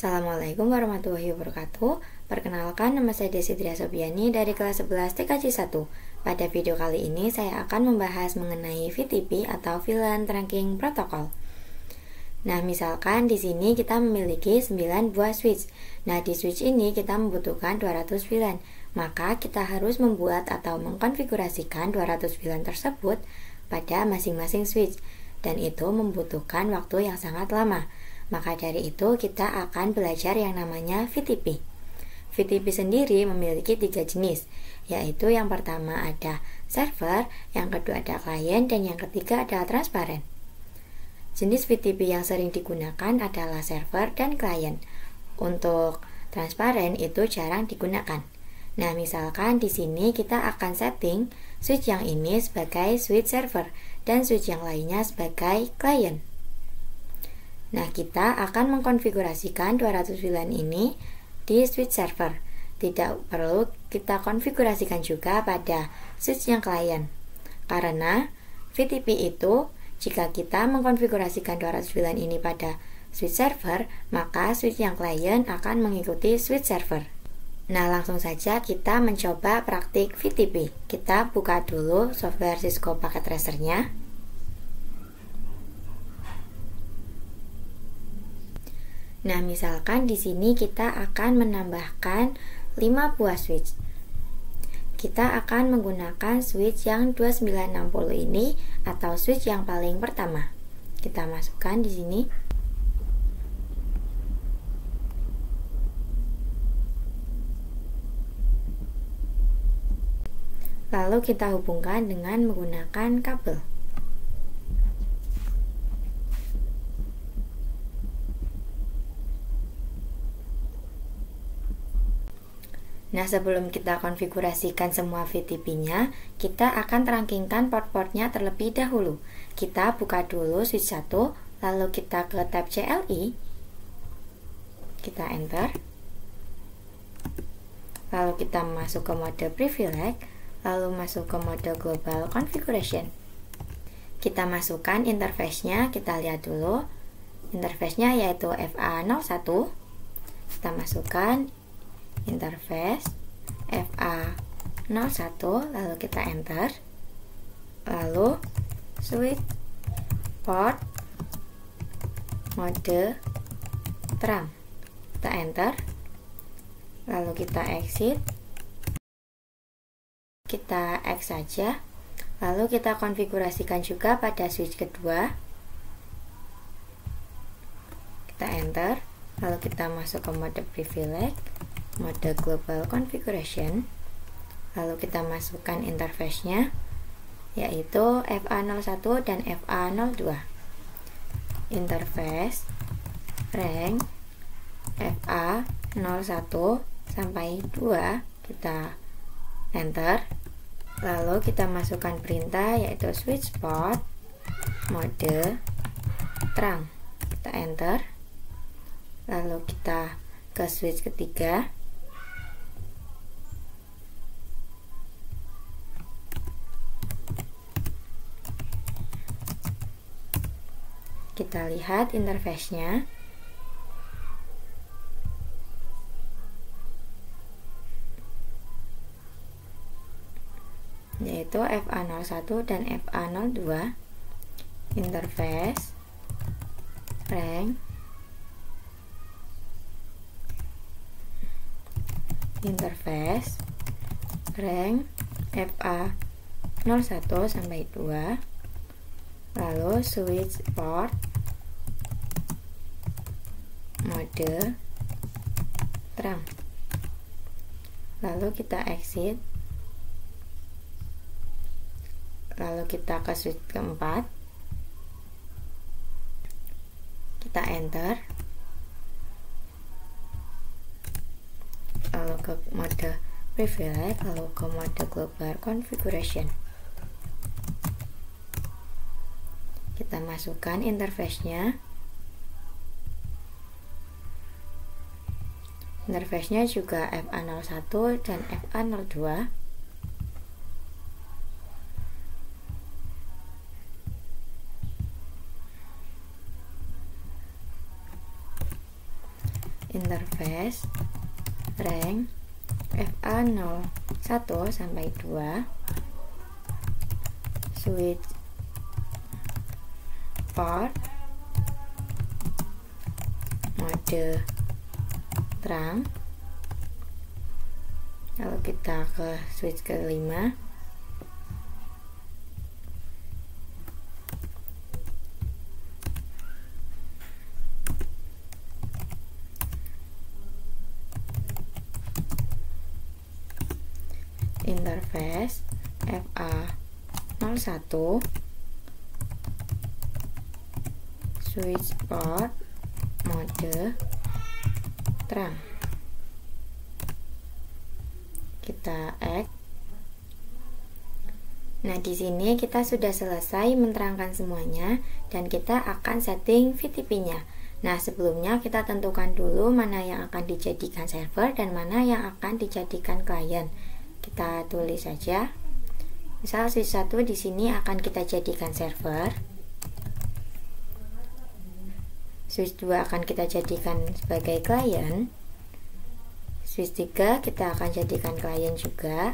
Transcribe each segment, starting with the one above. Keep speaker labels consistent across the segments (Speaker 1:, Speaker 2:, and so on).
Speaker 1: Assalamualaikum warahmatullahi wabarakatuh. Perkenalkan, nama saya Desi Tria Sobiani dari kelas 11 TKJ 1. Pada video kali ini saya akan membahas mengenai VTP atau VLAN Trunking Protocol. Nah, misalkan di sini kita memiliki 9 buah switch. Nah, di switch ini kita membutuhkan 200 VLAN. Maka kita harus membuat atau mengkonfigurasikan 200 VLAN tersebut pada masing-masing switch. Dan itu membutuhkan waktu yang sangat lama. Maka dari itu kita akan belajar yang namanya VTP. VTP sendiri memiliki 3 jenis, yaitu yang pertama ada server, yang kedua ada klien, dan yang ketiga adalah transparan. Jenis VTP yang sering digunakan adalah server dan klien. Untuk transparan itu jarang digunakan. Nah, misalkan di sini kita akan setting switch yang ini sebagai switch server dan switch yang lainnya sebagai klien. Nah, kita akan mengkonfigurasikan 200 VLAN ini di switch server. Tidak perlu kita konfigurasikan juga pada switch yang klien. Karena VTP itu, jika kita mengkonfigurasikan 200 VLAN ini pada switch server, maka switch yang klien akan mengikuti switch server. Nah, langsung saja kita mencoba praktik VTP. Kita buka dulu software Cisco Packet Tracer-nya. Nah, misalkan di sini kita akan menambahkan 5 buah switch. Kita akan menggunakan switch yang 2960 ini atau switch yang paling pertama. Kita masukkan di sini. Lalu kita hubungkan dengan menggunakan kabel. Nah, sebelum kita konfigurasikan semua VTP-nya, kita akan terankingkan port-portnya terlebih dahulu. Kita buka dulu switch 1, lalu kita ke tab CLI, kita enter, lalu kita masuk ke mode privilege, lalu masuk ke mode global configuration. Kita masukkan interface-nya, kita lihat dulu. Interface-nya yaitu FA01. Kita masukkan interface FA01, lalu kita enter, lalu switch port mode terang, kita enter, lalu kita exit, kita X saja, lalu kita konfigurasikan juga pada switch kedua, kita enter, lalu kita masuk ke mode privilege, mode global configuration, lalu kita masukkan interface-nya yaitu FA01 dan FA02. Interface rank FA01 sampai 2, kita enter, lalu kita masukkan perintah yaitu switch port mode terang, kita enter, lalu kita ke switch ketiga, kita lihat interface-nya. Yaitu FA01 dan FA02. Interface rank interface rank FA01 sampai 2, lalu switch port mode terang, lalu kita exit, lalu kita ke switch keempat, kita enter, lalu ke mode privilege, lalu ke mode global configuration. Kita masukkan interface-nya. Interface-nya juga FA01 dan FA02. interface rank FA01 sampai 2 switch port mode terang. Kalau kita ke switch ke-5, interface FA01 switch port mode terang. Kita X. Nah, di sini kita sudah selesai menerangkan semuanya dan kita akan setting VTP-nya. Nah, sebelumnya kita tentukan dulu mana yang akan dijadikan server dan mana yang akan dijadikan klien. Kita tulis saja. Misal switch 1 di sini akan kita jadikan server. Switch 2 akan kita jadikan sebagai klien. Switch 3 kita akan jadikan klien juga.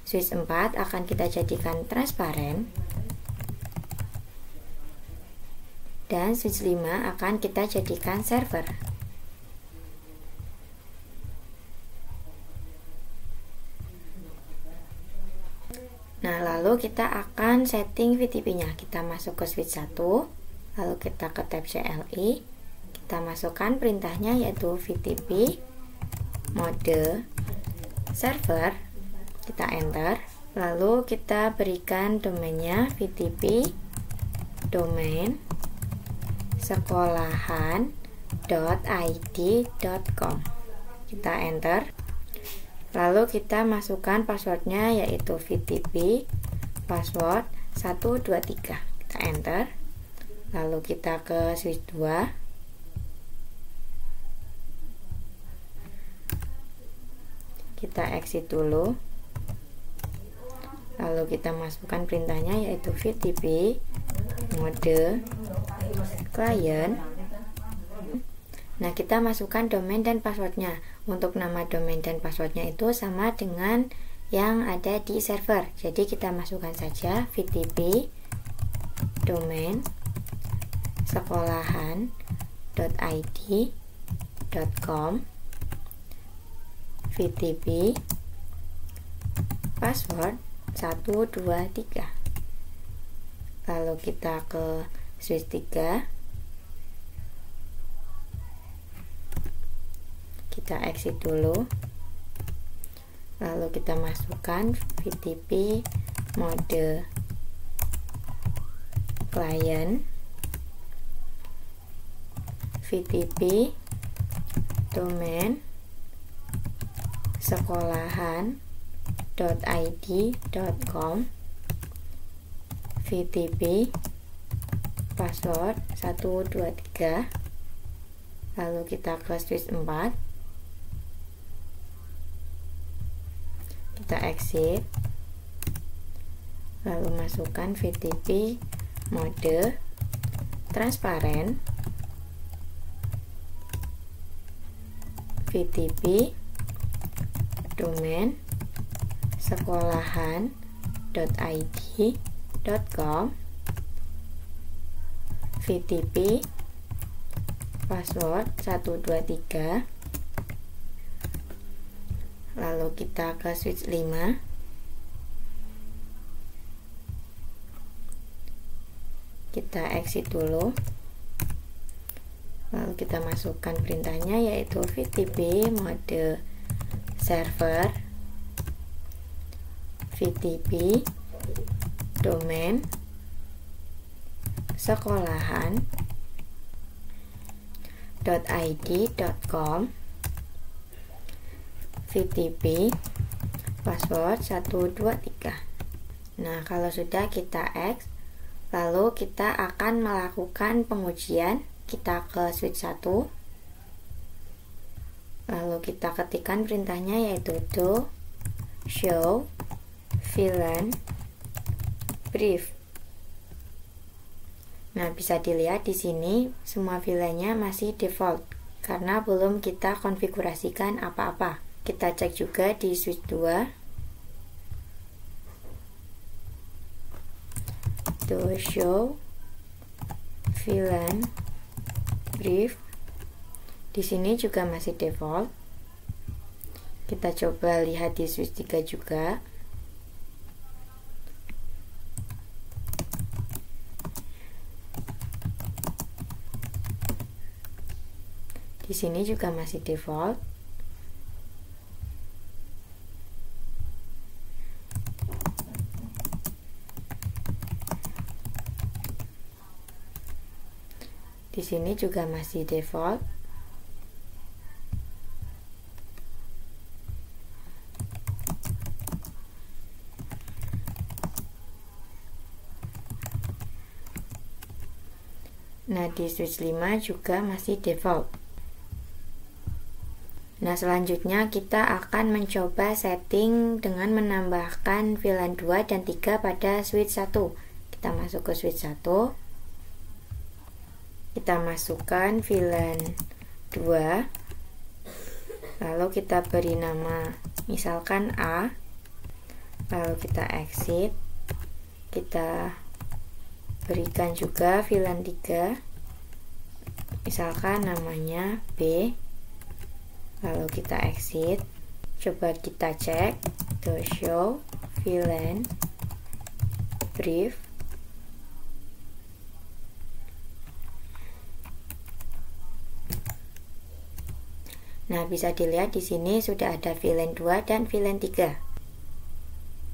Speaker 1: Switch 4 akan kita jadikan transparan. Dan switch 5 akan kita jadikan server. Nah, lalu kita akan setting VTP-nya. Kita masuk ke switch 1, lalu kita ke tab CLI, kita masukkan perintahnya yaitu VTP mode server, kita enter, lalu kita berikan domainnya VTP domain sekolahan.id.com, kita enter. Lalu kita masukkan passwordnya yaitu VTP password 123, kita enter. Lalu kita ke switch 2, kita exit dulu, lalu kita masukkan perintahnya yaitu VTP mode client. Nah, kita masukkan domain dan passwordnya. Untuk nama domain dan passwordnya itu sama dengan yang ada di server. Jadi kita masukkan saja VTP domain sekolahan.id.com VTP password 123. Lalu kita ke switch 3, kita exit dulu, lalu kita masukkan VTP mode client VTP domain sekolahan.id.com VTP password 123. Lalu kita ke switch 4, kita exit, lalu masukkan VTP mode transparan VTP domain sekolahan.id.com VTP password 123. Lalu kita ke switch 5, kita exit dulu, lalu kita masukkan perintahnya yaitu VTP mode server VTP domain sekolahan.id.com VTP password 123. Nah, kalau sudah kita X, lalu kita akan melakukan pengujian. Kita ke switch 1, lalu kita ketikkan perintahnya yaitu do show VLAN brief. Nah, bisa dilihat di sini semua VLAN-nya masih default karena belum kita konfigurasikan apa-apa. Kita cek juga di switch 2. To show VLAN brief. Di sini juga masih default. Kita coba lihat di switch 3 juga. Di sini juga masih default. Di sini juga masih default. Nah, di switch 5 juga masih default. Nah, selanjutnya kita akan mencoba setting dengan menambahkan VLAN 2 dan 3 pada switch 1. Kita masuk ke switch 1. Kita masukkan VLAN 2. Lalu kita beri nama misalkan A. Lalu kita exit. Kita berikan juga VLAN 3, misalkan namanya B. Lalu kita exit. Coba kita cek to show VLAN brief. Nah, bisa dilihat di sini sudah ada VLAN 2 dan VLAN 3.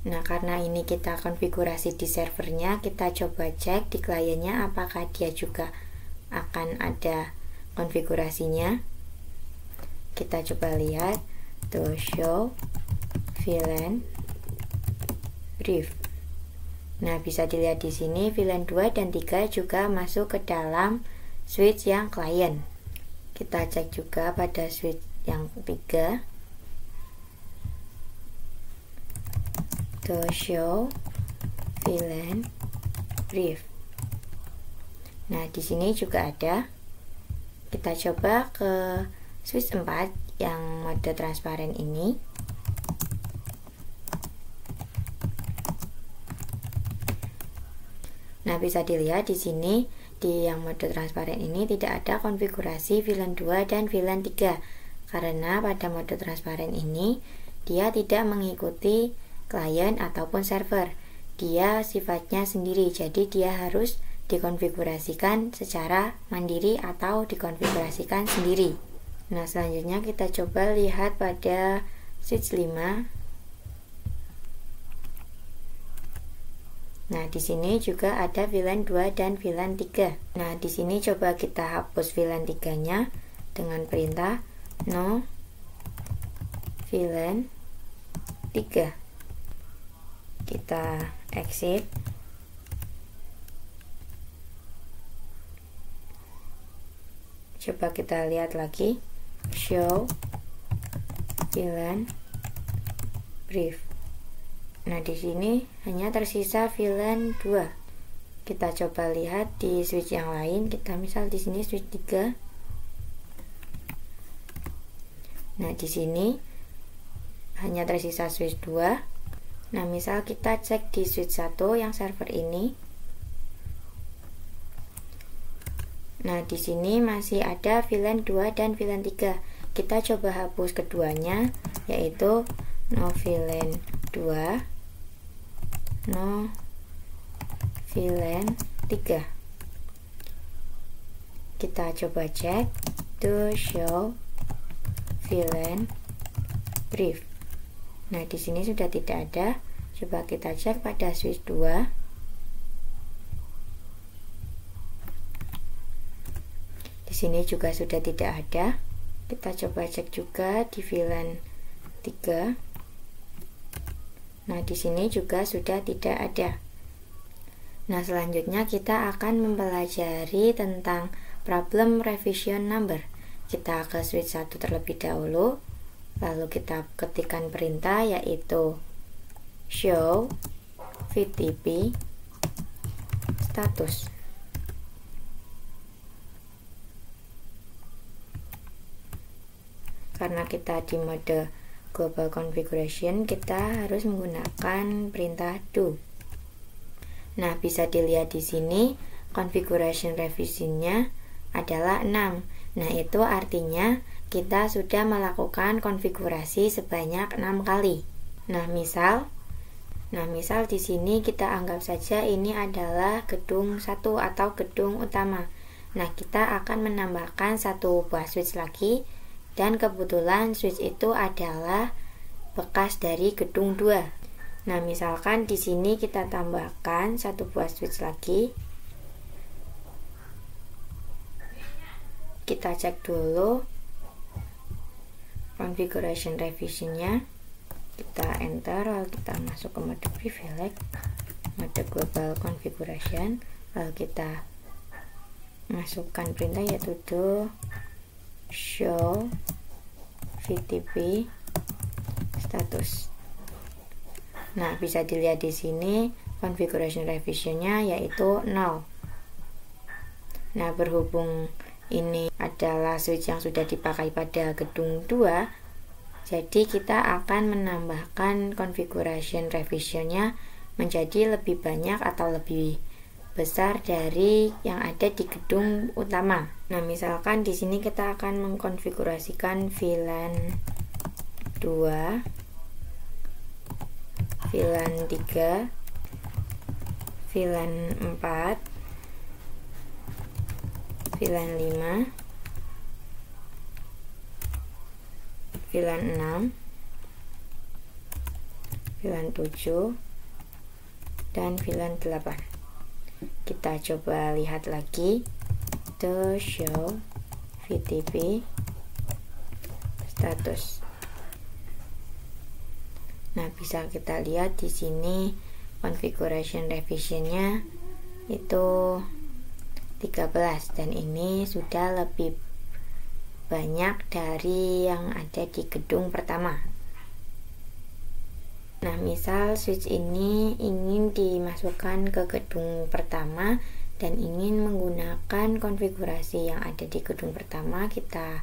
Speaker 1: Nah, karena ini kita konfigurasi di servernya, kita coba cek di kliennya apakah dia juga akan ada konfigurasinya. Kita coba lihat to show VLAN brief. Nah, bisa dilihat di sini VLAN 2 dan 3 juga masuk ke dalam switch yang klien. Kita cek juga pada switch yang 3. To show VLAN brief. Nah, di sini juga ada. Kita coba ke switch 4 yang mode transparan ini. Nah, bisa dilihat di sini di yang mode transparan ini tidak ada konfigurasi VLAN 2 dan VLAN 3 karena pada mode transparan ini dia tidak mengikuti klien ataupun server. Dia sifatnya sendiri, jadi dia harus dikonfigurasikan secara mandiri atau dikonfigurasikan sendiri. Nah, selanjutnya kita coba lihat pada switch 5. Nah, di sini juga ada VLAN 2 dan VLAN 3. Nah, di sini coba kita hapus VLAN 3-nya dengan perintah no VLAN 3. Kita exit. Coba kita lihat lagi show VLAN brief. Nah, di sini hanya tersisa VLAN 2. Kita coba lihat di switch yang lain. Kita misal di sini switch 3. Nah, di sini hanya tersisa switch 2. Nah, misal kita cek di switch 1 yang server ini. Nah, di sini masih ada VLAN 2 dan VLAN 3. Kita coba hapus keduanya, yaitu no VLAN 2, no VLAN 3. Kita coba cek to show VLAN brief. Nah, di sini sudah tidak ada. Coba kita cek pada switch 2. Di sini juga sudah tidak ada. Kita coba cek juga di VLAN 3. Nah, di sini juga sudah tidak ada. Nah, selanjutnya kita akan mempelajari tentang problem revision number. Kita ke switch 1 terlebih dahulu. Lalu kita ketikkan perintah yaitu show VTP status. karena kita di mode global configuration, kita harus menggunakan perintah do. Nah, bisa dilihat di sini configuration revisinya adalah 6. Nah, itu artinya kita sudah melakukan konfigurasi sebanyak 6 kali. Nah, misal di sini kita anggap saja ini adalah gedung 1 atau gedung utama. Nah, kita akan menambahkan satu buah switch lagi, dan kebetulan switch itu adalah bekas dari gedung 2. Nah, misalkan di sini kita tambahkan satu buah switch lagi. Kita cek dulu configuration revisionnya. Kita enter, lalu kita masuk ke mode privilege, mode global configuration, lalu kita masukkan perintah yaitu do show VTP status. Nah, bisa dilihat di sini configuration revisionnya yaitu 0. Nah, berhubung ini adalah switch yang sudah dipakai pada gedung 2, jadi kita akan menambahkan configuration revisionnya menjadi lebih banyak atau lebih besar dari yang ada di gedung utama. Nah, misalkan di sini kita akan mengkonfigurasikan VLAN 2, VLAN 3, VLAN 4, VLAN 5, VLAN 6, VLAN 7, dan VLAN 8. Kita coba lihat lagi, to show VTP status. Nah, bisa kita lihat di sini configuration revisionnya itu 13, dan ini sudah lebih banyak dari yang ada di gedung pertama. Nah, misal switch ini ingin dimasukkan ke gedung pertama dan ingin menggunakan konfigurasi yang ada di gedung pertama, kita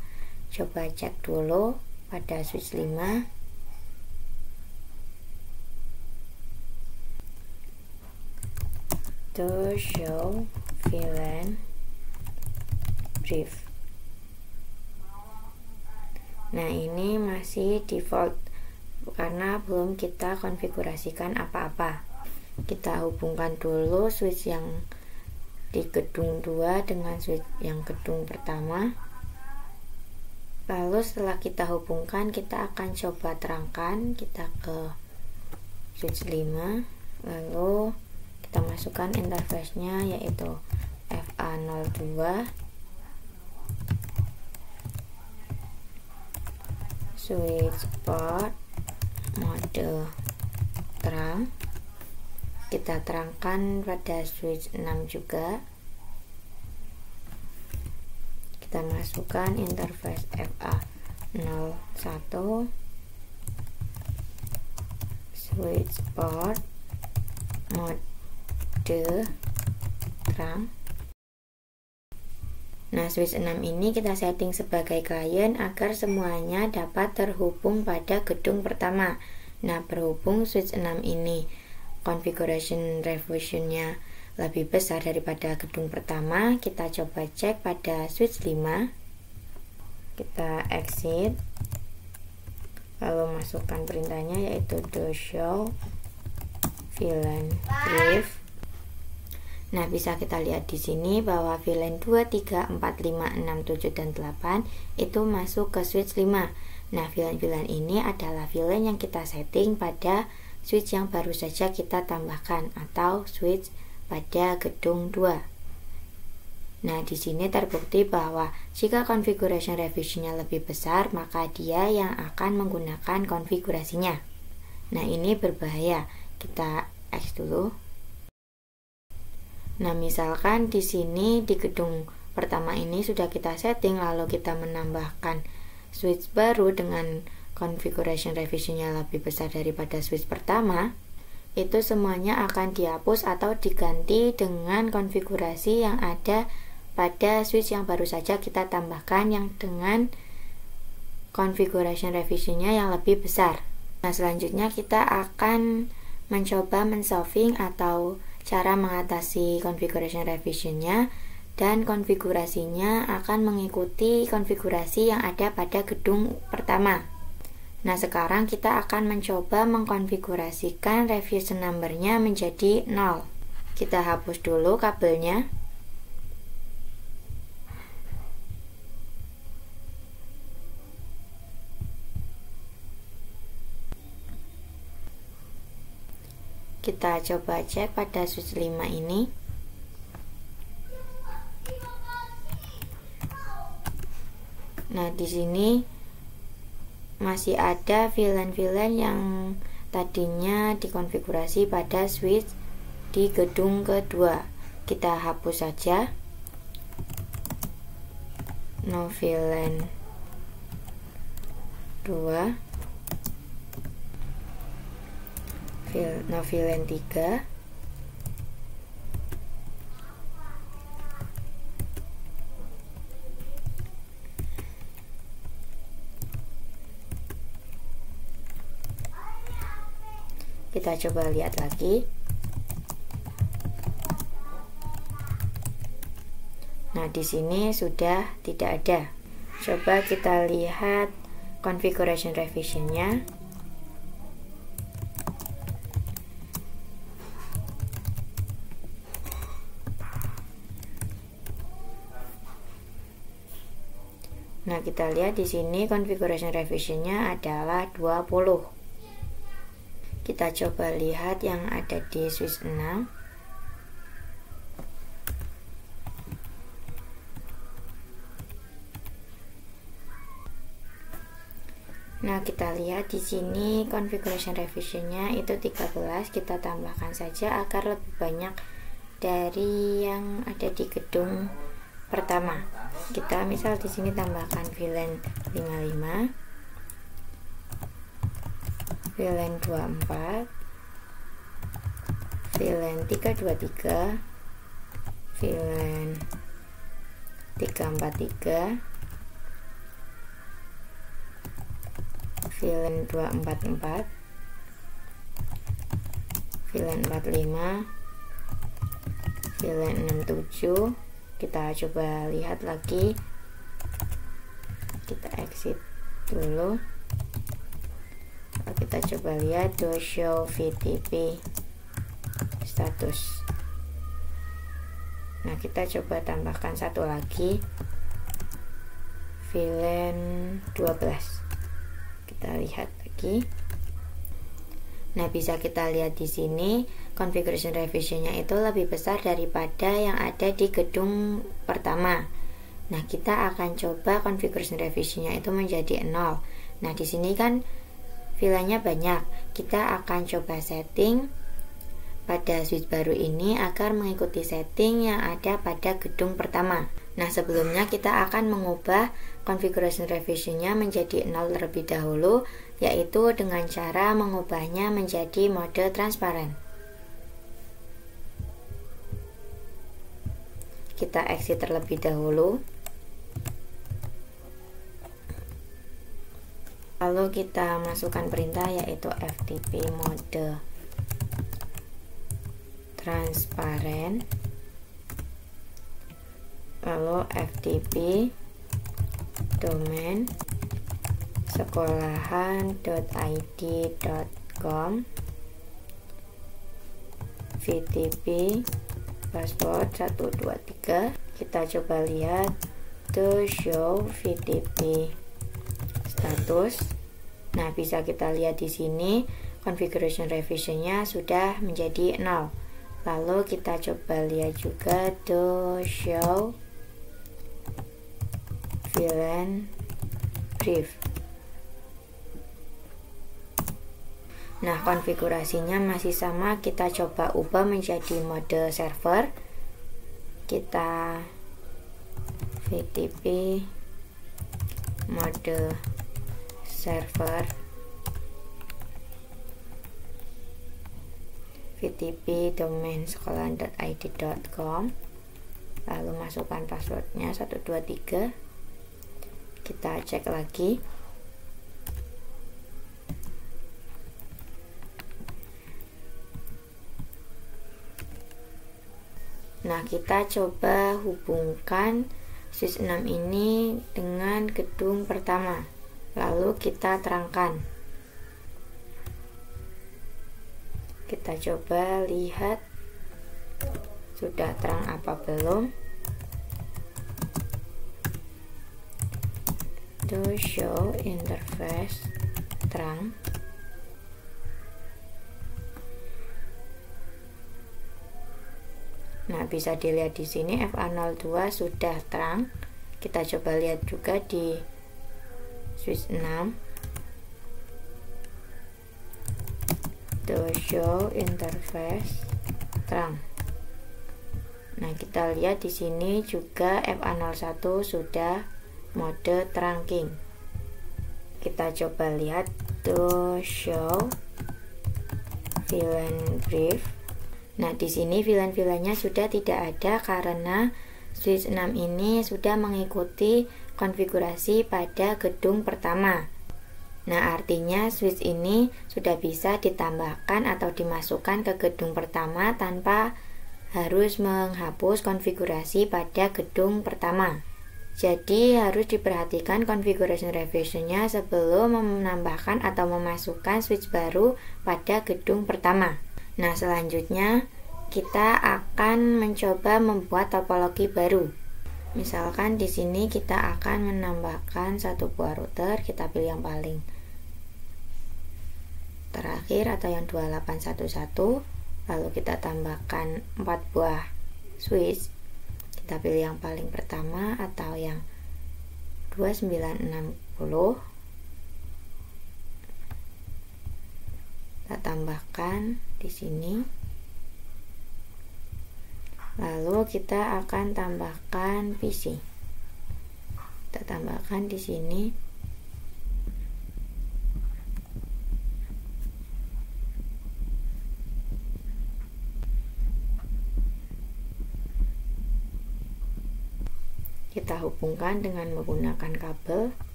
Speaker 1: coba cek dulu pada switch 5. To show VLAN brief. Nah, ini masih default karena belum kita konfigurasikan apa-apa. Kita hubungkan dulu switch yang di gedung 2 dengan switch yang gedung pertama. Lalu setelah kita hubungkan, kita akan coba terangkan. Kita ke switch 5, lalu kita masukkan interface-nya yaitu FA02, switch port mode terang. Kita terangkan pada switch 6 juga. Kita masukkan interface FA01, switch port mode terang. Nah, switch 6 ini kita setting sebagai klien agar semuanya dapat terhubung pada gedung pertama. Nah, berhubung switch 6 ini configuration revisionnya lebih besar daripada gedung pertama, kita coba cek pada switch 5. Kita exit, lalu masukkan perintahnya yaitu do show VLAN brief. Nah, bisa kita lihat di sini bahwa VLAN 2, 3, 4, 5, 6, 7, dan 8 itu masuk ke switch 5. Nah, VLAN-VLAN ini adalah VLAN yang kita setting pada switch yang baru saja kita tambahkan atau switch pada gedung 2. Nah, di sini terbukti bahwa jika configuration revisionnya lebih besar, maka dia yang akan menggunakan konfigurasinya. Nah, ini berbahaya. Kita X dulu. Nah, misalkan di sini di gedung pertama ini sudah kita setting, lalu kita menambahkan switch baru dengan configuration revisionnya lebih besar daripada switch pertama, itu semuanya akan dihapus atau diganti dengan konfigurasi yang ada pada switch yang baru saja kita tambahkan yang dengan configuration revisionnya yang lebih besar. Nah, selanjutnya kita akan mencoba mensolving atau cara mengatasi configuration revisionnya, dan konfigurasinya akan mengikuti konfigurasi yang ada pada gedung pertama. Nah, sekarang kita akan mencoba mengkonfigurasikan revision number-nya menjadi 0. Kita hapus dulu kabelnya. Kita coba cek pada switch 5 ini. Nah, di sini masih ada VLAN yang tadinya dikonfigurasi pada switch di gedung kedua. Kita hapus saja. No VLAN 2. No VLAN 3. Kita coba lihat lagi. Nah, di sini sudah tidak ada. Coba kita lihat configuration revisionnya. Nah, kita lihat di sini configuration revisionnya adalah 20. Kita coba lihat yang ada di switch 6. Nah, kita lihat di sini configuration revisionnya itu 13. Kita tambahkan saja agar lebih banyak dari yang ada di gedung pertama. Kita misal di sini tambahkan VLAN 55, VLAN 24, VLAN 323, VLAN 343, VLAN 244, VLAN 45, VLAN 67. Kita coba lihat lagi. Kita exit dulu. Kita coba lihat do show VTP status. Nah, kita coba tambahkan satu lagi, VLAN 12. Kita lihat lagi. Nah, bisa kita lihat di sini configuration revisionnya itu lebih besar daripada yang ada di gedung pertama. Nah, kita akan coba configuration revisionnya itu menjadi 0. Nah, di sini kan VLAN-nya banyak. Kita akan coba setting pada switch baru ini agar mengikuti setting yang ada pada gedung pertama. Nah, sebelumnya kita akan mengubah configuration revisionnya menjadi 0 terlebih dahulu, yaitu dengan cara mengubahnya menjadi mode transparan. Kita exit terlebih dahulu. Lalu kita masukkan perintah yaitu FTP mode transparan. Lalu FTP domain sekolahan.id.com, VTP password 123. Kita coba lihat to show VTP status. Nah, bisa kita lihat di sini configuration revisionnya sudah menjadi 0. Lalu kita coba lihat juga to show VLAN brief. Nah, konfigurasinya masih sama. Kita coba ubah menjadi mode server. Kita VTP mode server, VTP domain sekolahan.id.com. Lalu masukkan passwordnya 123. Kita cek lagi. Nah, kita coba hubungkan switch 6 ini dengan gedung pertama, lalu kita terangkan. Kita coba lihat sudah terang apa belum. To show interface terang. Nah, bisa dilihat di sini FA02 sudah terang. Kita coba lihat juga di switch 6. To show interface terang. Nah, kita lihat di sini juga FA01 sudah mode trunking. Kita coba lihat to show VLAN brief. Nah, di sini VLAN-VLAN-nya sudah tidak ada karena switch 6 ini sudah mengikuti konfigurasi pada gedung pertama. Nah, artinya switch ini sudah bisa ditambahkan atau dimasukkan ke gedung pertama tanpa harus menghapus konfigurasi pada gedung pertama. Jadi harus diperhatikan configuration revisionnya sebelum menambahkan atau memasukkan switch baru pada gedung pertama. Nah, selanjutnya kita akan mencoba membuat topologi baru. Misalkan di sini kita akan menambahkan satu buah router, kita pilih yang paling terakhir atau yang 2811, lalu kita tambahkan 4 buah switch. Kita pilih yang paling pertama atau yang 2960. Kita tambahkan di sini. Lalu kita akan tambahkan PC. Kita tambahkan di sini. Kita hubungkan dengan menggunakan kabel.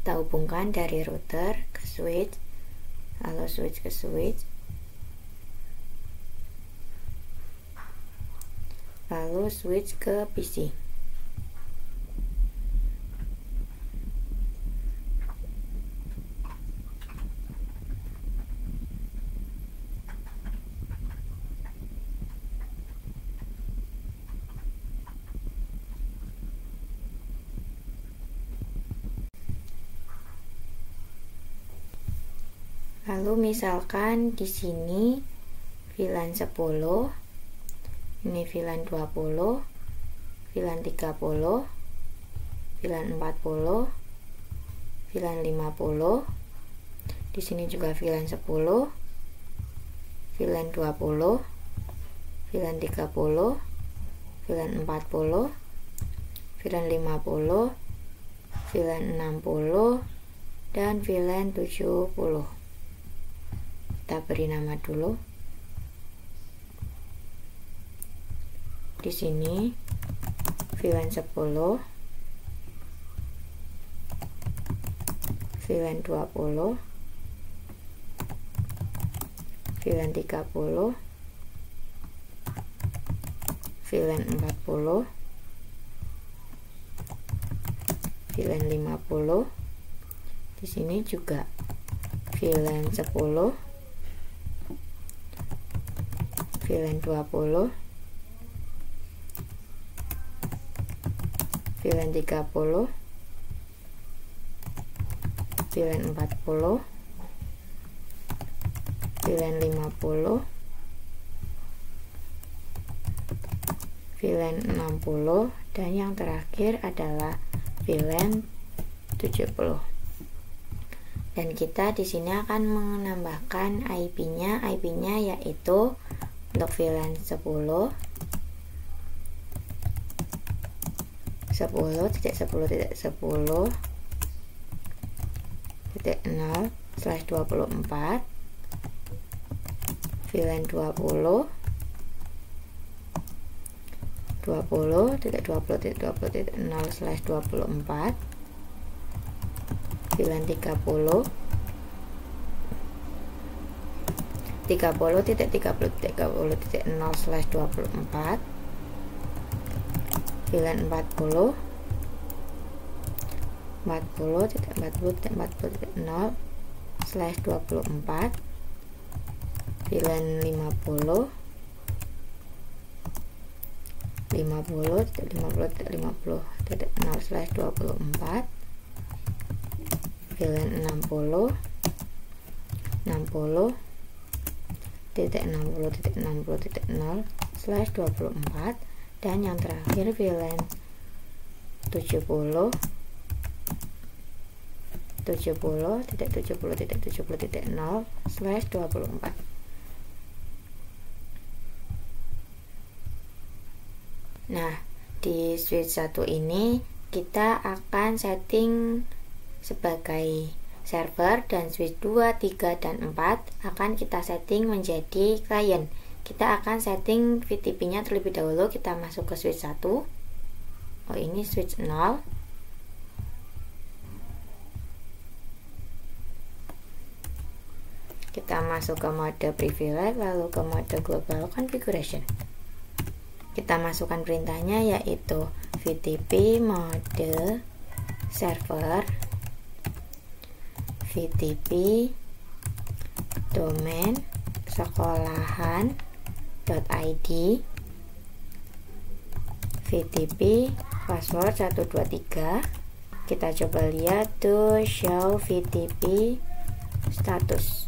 Speaker 1: Kita hubungkan dari router ke switch, lalu switch ke switch, lalu switch ke PC. Lalu misalkan di sini VLAN 10, ini VLAN 20, VLAN 30, VLAN 40, VLAN 50. Di sini juga VLAN 10, VLAN 20, VLAN 30, VLAN 40, VLAN 50, VLAN 60, dan VLAN 70. Kita beri nama dulu. Di sini VLAN 10, VLAN 20, VLAN 30, VLAN 40, VLAN 50. Di sini juga VLAN 10, VLAN 20, VLAN 30, VLAN 40, VLAN 50, VLAN 60, dan yang terakhir adalah VLAN 70. Dan kita di sini akan menambahkan IP-nya. IP-nya yaitu untuk VLAN 10, 10.10.10.0/24, VLAN 20, 20.20.20.0/24, VLAN 30, 30.30.30.0/24, VLAN 40, 40.40.40.0/24, VLAN 50, 50.50.50.0/24, VLAN 60, 60.60.60.0/24, dan yang terakhir VLAN 70, 70.70.70.0/24. Nah, di switch 1 ini kita akan setting sebagai server, dan switch 2, 3, dan 4 akan kita setting menjadi klien. Kita akan setting VTP nya terlebih dahulu. Kita masuk ke switch 1. Oh, ini switch 0. Kita masuk ke mode privilege, lalu ke mode global configuration. Kita masukkan perintahnya, yaitu VTP mode server, VTP domain sekolahan.id, VTP password 123. Kita coba lihat to show VTP status.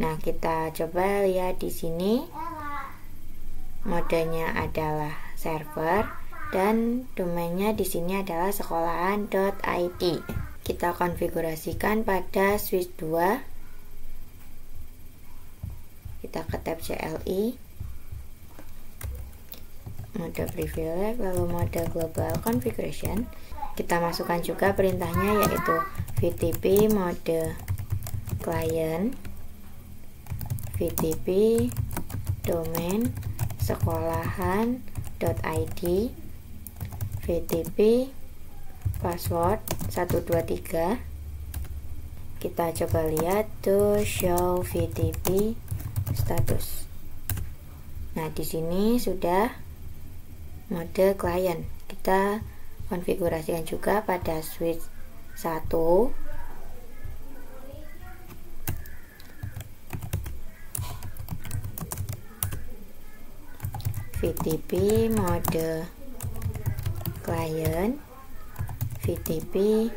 Speaker 1: Nah, kita coba lihat di sini modenya adalah server dan domainnya di sini adalah sekolahan.id. Kita konfigurasikan pada switch 2. Kita ke tab CLI, mode privilege, lalu mode global configuration. Kita masukkan juga perintahnya, yaitu VTP mode client, VTP domain sekolahan.id, VTP password 123. Kita coba lihat to show VTP status. Nah, di sini sudah mode client. Kita konfigurasikan juga pada switch 1. VTP mode client, VTP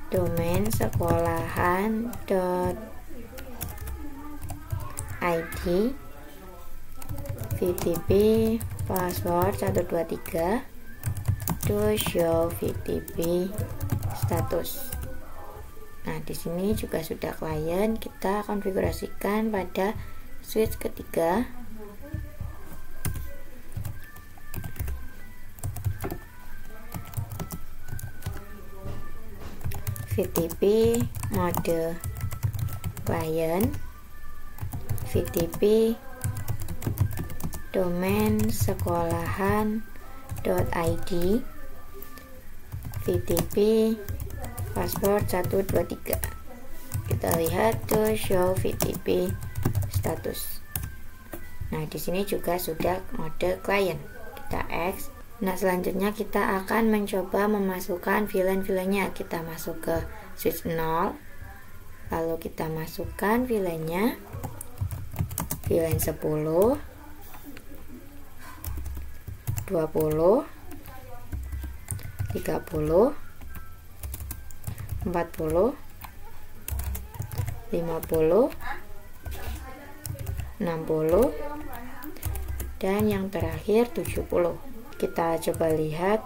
Speaker 1: domain sekolahan.id, VTP password 123 to show VTP status. Nah, di sini juga sudah klien. Kita konfigurasikan pada switch ketiga. VTP mode client, VTP domain sekolahan.id, VTP password 123. Kita lihat to show VTP status. Nah, di sini juga sudah mode client. Kita X. Nah, selanjutnya kita akan mencoba memasukkan VLAN-nya. Kita masuk ke switch 0, lalu kita masukkan VLAN-nya, VLAN 10, 20, 30, 40, 50, 60, dan yang terakhir 70. Kita coba lihat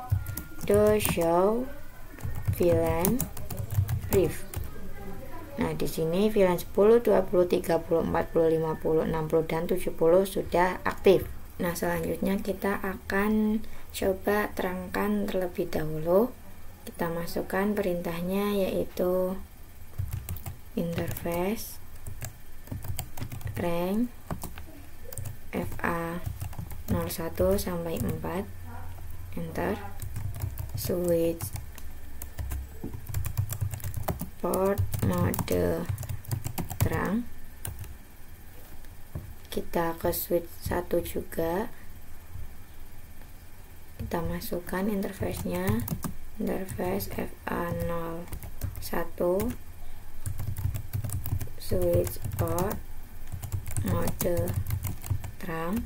Speaker 1: to show VLAN brief. Nah, di sini VLAN 10, 20, 30, 40, 50, 60, dan 70 sudah aktif. Nah, selanjutnya kita akan coba terangkan terlebih dahulu. Kita masukkan perintahnya, yaitu interface rank FA 01 sampai 4, enter, switch port mode terang. Kita ke switch 1 juga, kita masukkan interface-nya, interface FA01, switch port mode terang.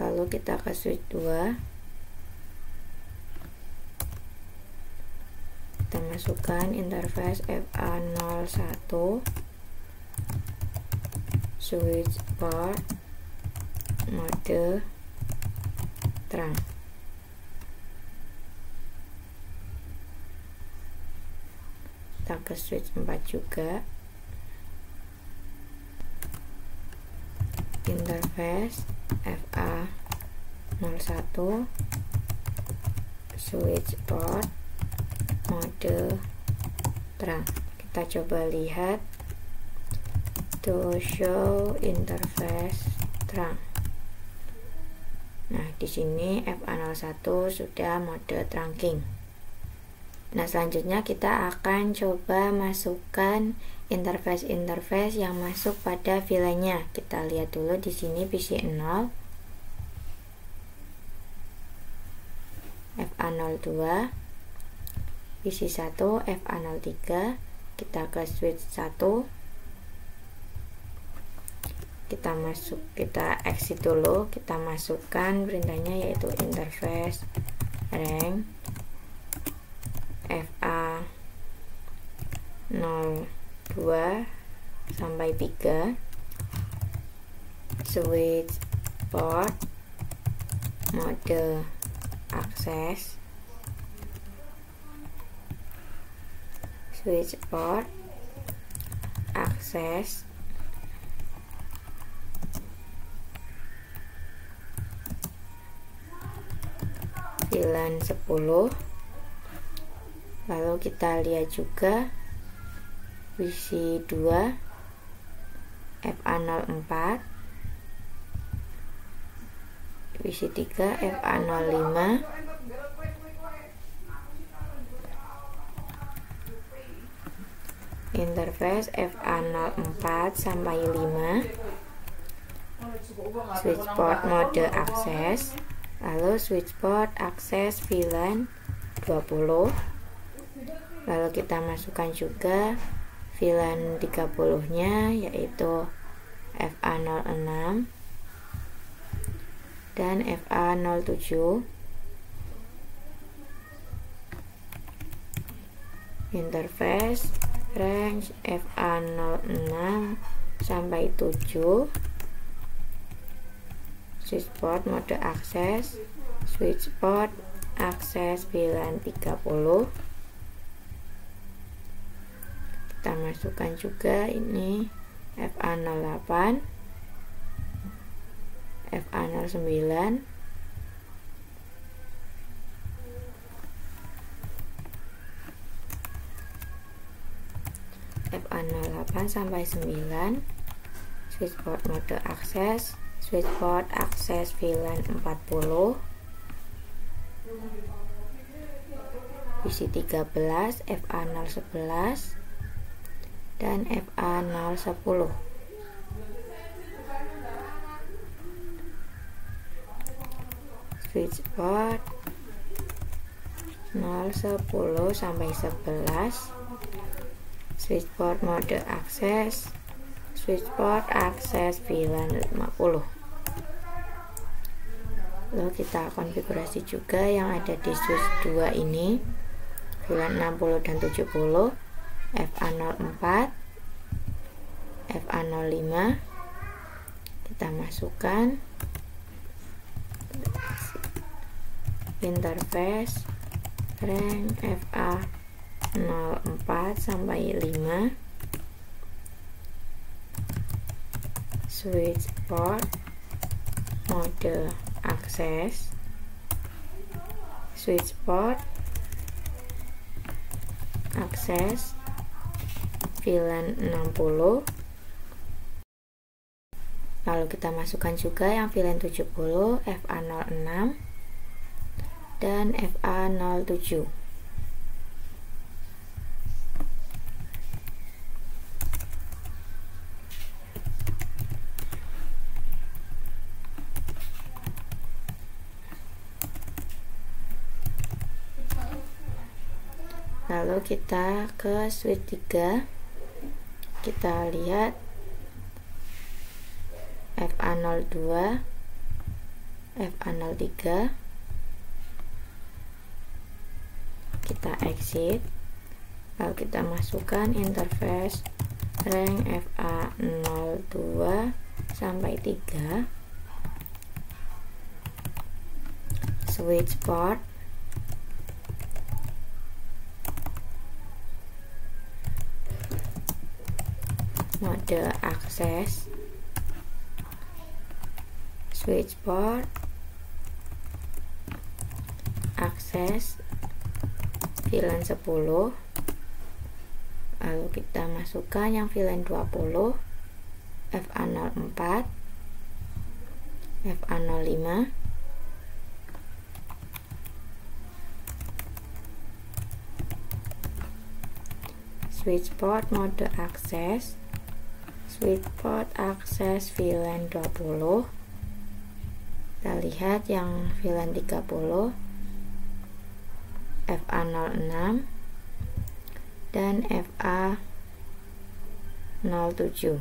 Speaker 1: Lalu kita ke switch 2, kita masukkan interface FA01, switch port mode terang. Kita ke switch 4 juga, interface FA01, switch port mode terang. Kita coba lihat, to show interface terang. Nah, di sini FA01 sudah mode trunking. Nah, selanjutnya kita akan coba masukkan interface yang masuk pada VLAN-nya. Kita lihat dulu di sini PC0, FA02, PC1, FA03. Kita ke switch 1, kita exit dulu, kita masukkan perintahnya yaitu interface range FA02 sampai 3, switch port mode akses, switch port akses, VLAN 10. Lalu kita lihat juga PC2 FA04, PC3 FA05, interface FA04 sampai 5, switch port mode akses, lalu switch port akses VLAN 20. Lalu kita masukkan juga VLAN 30-nya yaitu FA06 dan FA07, interface range FA06 sampai 7, switch port mode akses, switch port akses VLAN 30. Kita masukkan juga ini FA08, FA09, FA08 sampai 9, switch port mode akses, switch port akses VLAN 40, PC13 FA011 dan FA010. Switch port 010 sampai 11, switch port mode akses, switch port akses VLAN 50. Lalu kita konfigurasi juga yang ada di switch 2 ini, VLAN 60 dan 70, FA04, FA05. Kita masukkan interface range FA04 sampai 5, switch port mode akses, switch port akses VLAN 60. Lalu kita masukkan juga yang VLAN 70, FA06 dan FA07. Lalu kita ke switch 3, kita lihat FA02, FA03, kita exit, lalu kita masukkan interface rank FA02 sampai 3, switch port, mode akses, switch port, akses VLAN 10, lalu kita masukkan yang VLAN 20, FA04, FA05, switch port mode akses, switch port akses VLAN 20. Kita lihat yang VLAN 30, FA06 dan FA07.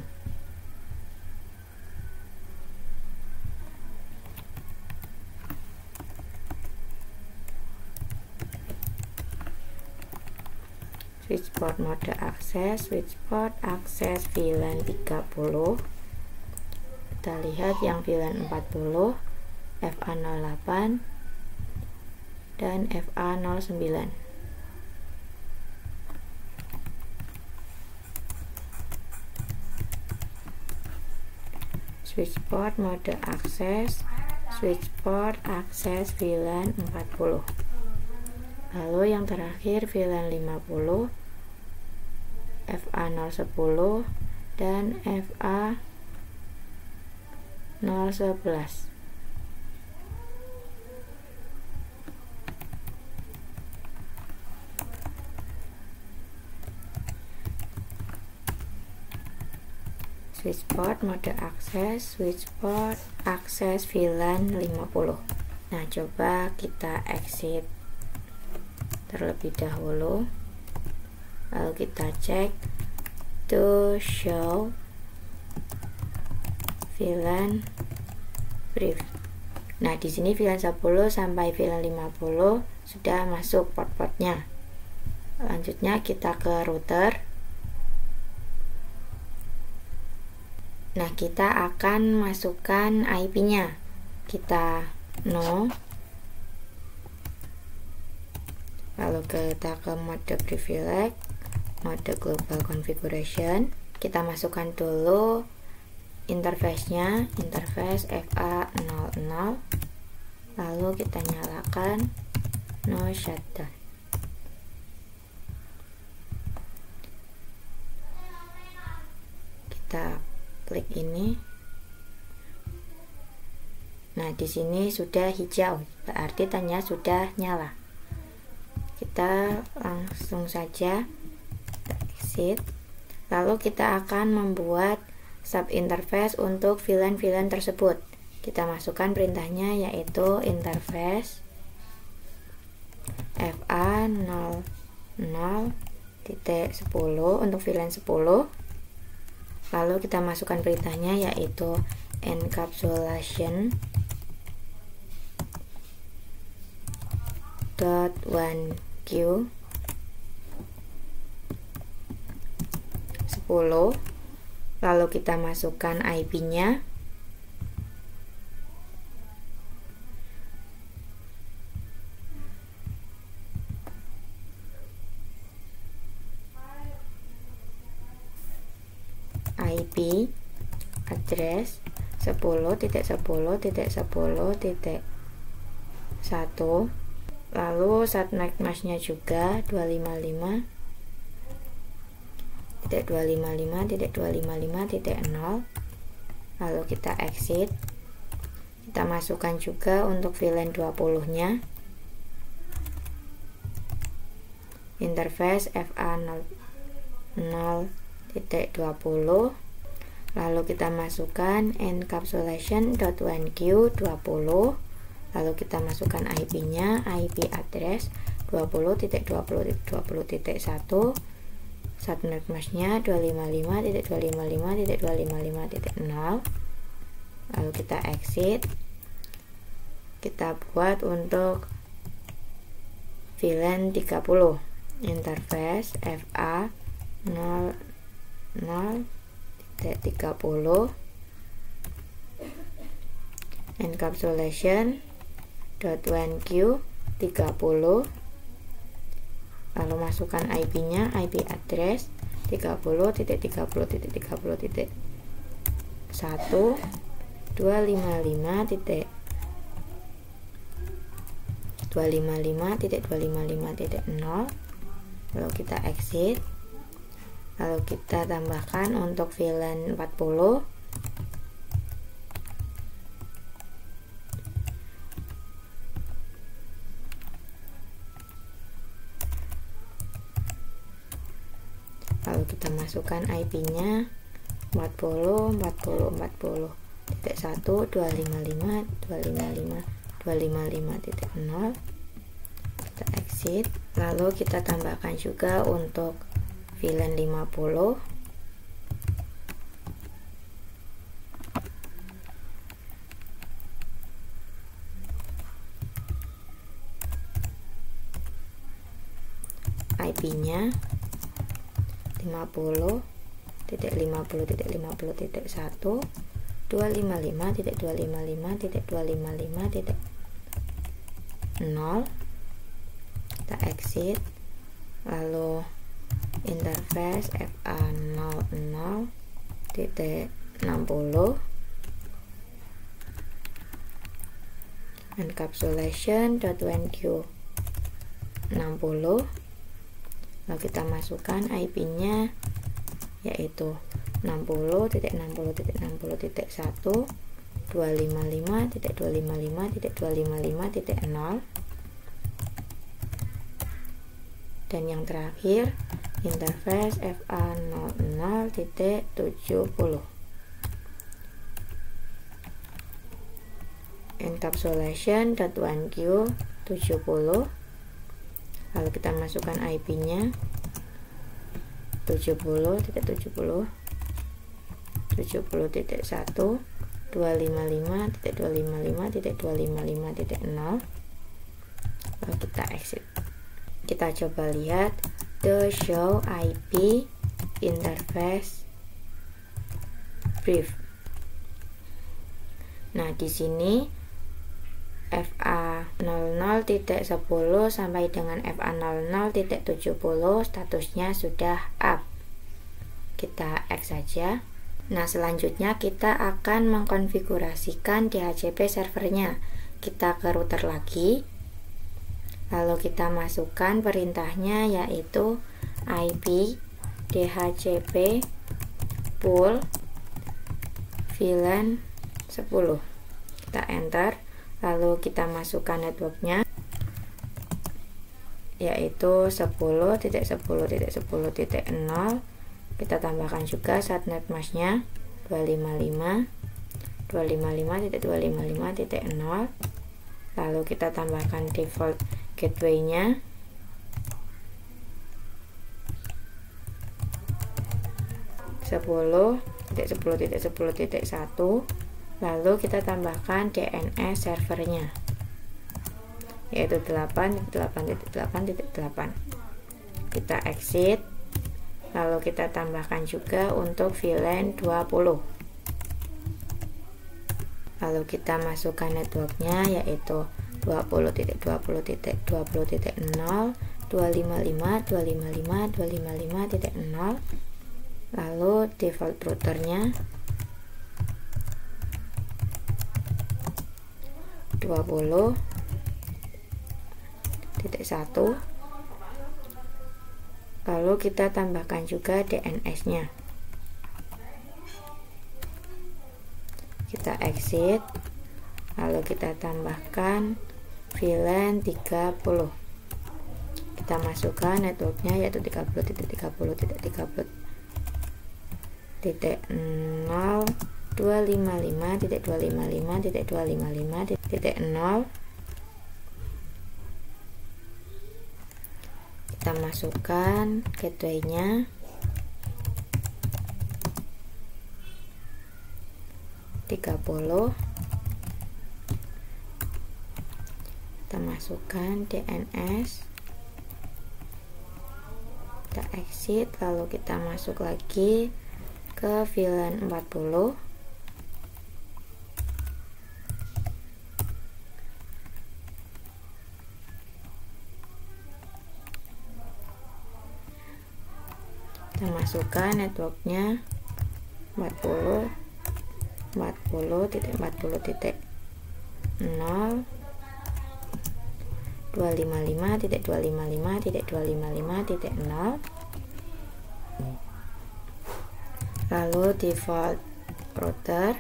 Speaker 1: Switch port mode akses, switch port akses VLAN 30. Kita lihat yang VLAN 40, FA08 dan FA09. Switch port mode akses, switch port akses VLAN 40. Lalu yang terakhir VLAN 50, FA010 dan FA011. Switch port mode akses, switch port akses VLAN 50. Nah, coba kita exit terlebih dahulu, lalu kita cek to show VLAN brief. Nah, di sini VLAN 10 sampai VLAN 50 sudah masuk port-portnya. Lanjutnya kita ke router. Nah, kita akan masukkan IP-nya. Kita no, lalu kita ke mode privilege, mode global configuration. Kita masukkan dulu interface-nya, interface FA00, lalu kita nyalakan no shutdown. Kita klik ini. Nah, di sini sudah hijau, berarti tanda sudah nyala. Kita langsung saja exit, lalu kita akan membuat sub interface untuk VLAN tersebut. Kita masukkan perintahnya, yaitu interface FA00.10 untuk VLAN 10. Lalu kita masukkan perintahnya, yaitu encapsulation .1Q 10. Lalu kita masukkan IP-nya. IP address 10.10.10.1, lalu subnet mask-nya juga 255.255.255.0. lalu kita exit. Kita masukkan juga untuk VLAN 20-nya, interface FA00.20. lalu kita masukkan encapsulation.1Q 20. lalu kita masukkan IP-nya, IP address 20.20.20.1, subnet masknya 255.255.255.0. lalu kita exit. Kita buat untuk VLAN 30, interface FA 00.30, encapsulation .1q 30, lalu masukkan IP-nya, IP address 30.30.30.1, 255.255.0, lalu kita exit. Lalu kita tambahkan untuk VLAN 40, lalu kita masukkan IP-nya 40.40.40.1, 255.255.255.0, kita exit. Lalu kita tambahkan juga untuk VLAN 50, IP-nya 50.50.50.1, 255.255.255.0, kita exit. Lalu interface FA 00.60, encapsulation .1q 60, lalu kita masukkan IP-nya yaitu 60.60.60.1, 255.255.255.0, dan yang terakhir interface FA 00.70, encapsulation .1q 70, lalu kita masukkan IP-nya 70.70.70.1, 255.255.255.0, lalu kita exit. Kita coba lihat the show IP interface brief. Nah, di sini FA 00.10 sampai dengan FA 00.70 statusnya sudah up. Kita X saja. Nah, selanjutnya kita akan mengkonfigurasikan DHCP servernya. Kita ke router lagi, lalu kita masukkan perintahnya yaitu IP DHCP pool VLAN 10. Kita enter, lalu kita masukkan networknya yaitu 10.10.10.0. Kita tambahkan juga subnet masknya 255.255.255.0, lalu kita tambahkan default gateway-nya (10.10.10.1), lalu kita tambahkan DNS servernya yaitu 8.8.8.8. Kita exit, lalu kita tambahkan juga untuk VLAN 20, lalu kita masukkan networknya yaitu 20.20.20.0, 255.255.255.0, lalu default routernya 20.1, lalu kita tambahkan juga DNS-nya. Kita exit, lalu kita tambahkan VLAN 30. Kita masukkan networknya yaitu 30.30.30.0, 255.255.255.0, kita masukkan gateway-nya. Kita masukkan DNS, kita exit, lalu kita masuk lagi ke VLAN 40. Kita masukkan networknya 40.40.0 255.255.255.0, lalu default router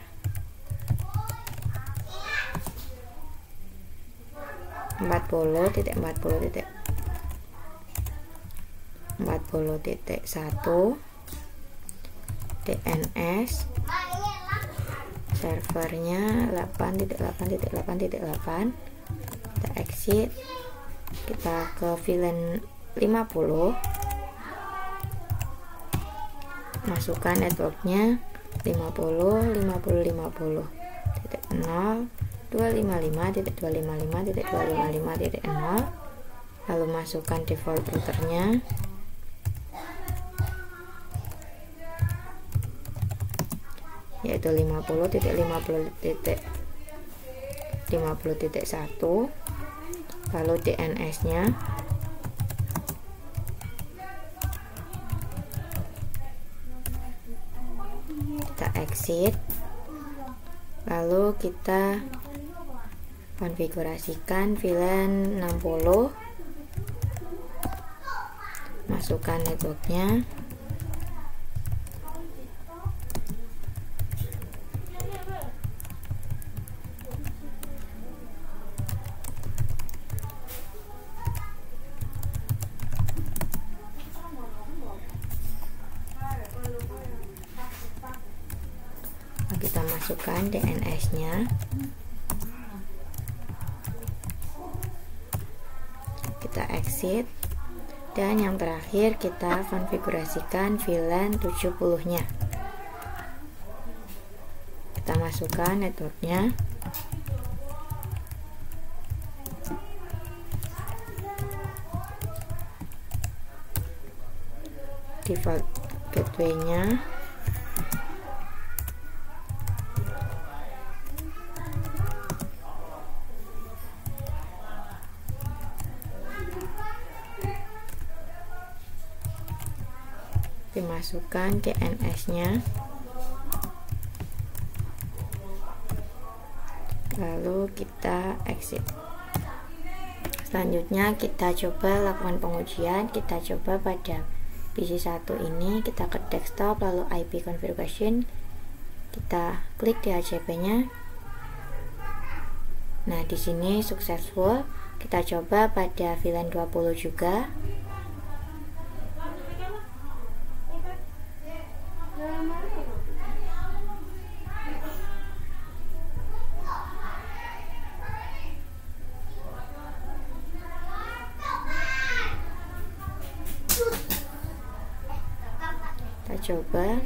Speaker 1: 40.40.1 DNS, servernya 8.8.8.8. Kita exit, kita ke VLAN 50, masukkan networknya 50.50.50.0 255.255.255.0, lalu masukkan default routernya, yaitu 50.50.1, lalu DNS-nya kita exit, lalu kita konfigurasikan VLAN 60, masukkan networknya, kita masukkan DNS-nya, kita exit, dan yang terakhir kita konfigurasikan VLAN 70-nya. Kita masukkan networknya, default gateway-nya, dimasukkan DNS-nya, lalu kita exit. Selanjutnya kita coba lakukan pengujian. Kita coba pada PC 1 ini, kita ke desktop, lalu IP configuration, kita klik DHCP-nya. Nah, di sini successful. Kita coba pada VLAN 20 juga. Kita coba.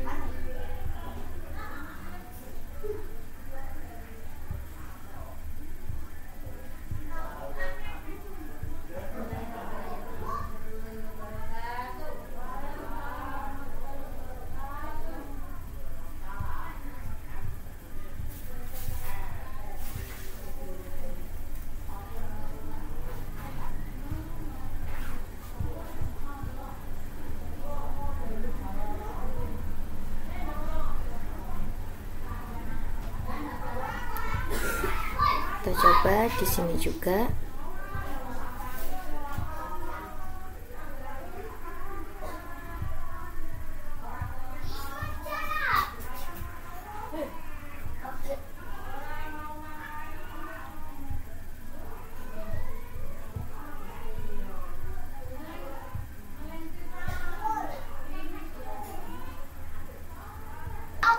Speaker 1: Kita coba di sini juga.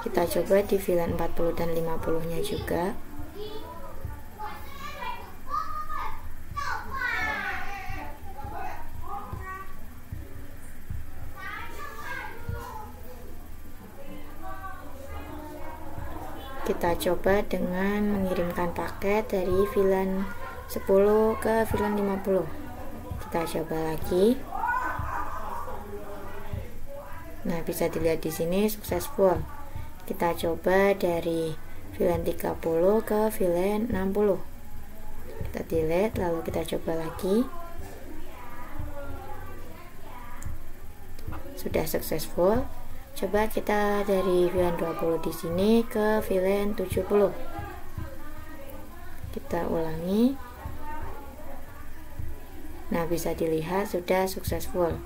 Speaker 1: Kita coba di VLAN 40 dan 50-nya juga. Kita coba dengan mengirimkan paket dari VLAN 10 ke VLAN 50. Kita coba lagi. Nah, bisa dilihat di sini successful. Kita coba dari VLAN 30 ke VLAN 60. Kita delete, lalu kita coba lagi. Sudah successful. Coba kita dari VLAN 20 di sini ke VLAN 70. Kita ulangi. Nah, bisa dilihat sudah successful.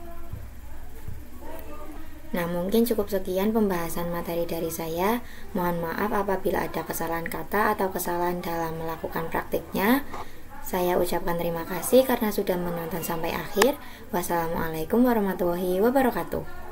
Speaker 1: Nah, mungkin cukup sekian pembahasan materi dari saya. Mohon maaf apabila ada kesalahan kata atau kesalahan dalam melakukan praktiknya. Saya ucapkan terima kasih karena sudah menonton sampai akhir. Wassalamualaikum warahmatullahi wabarakatuh.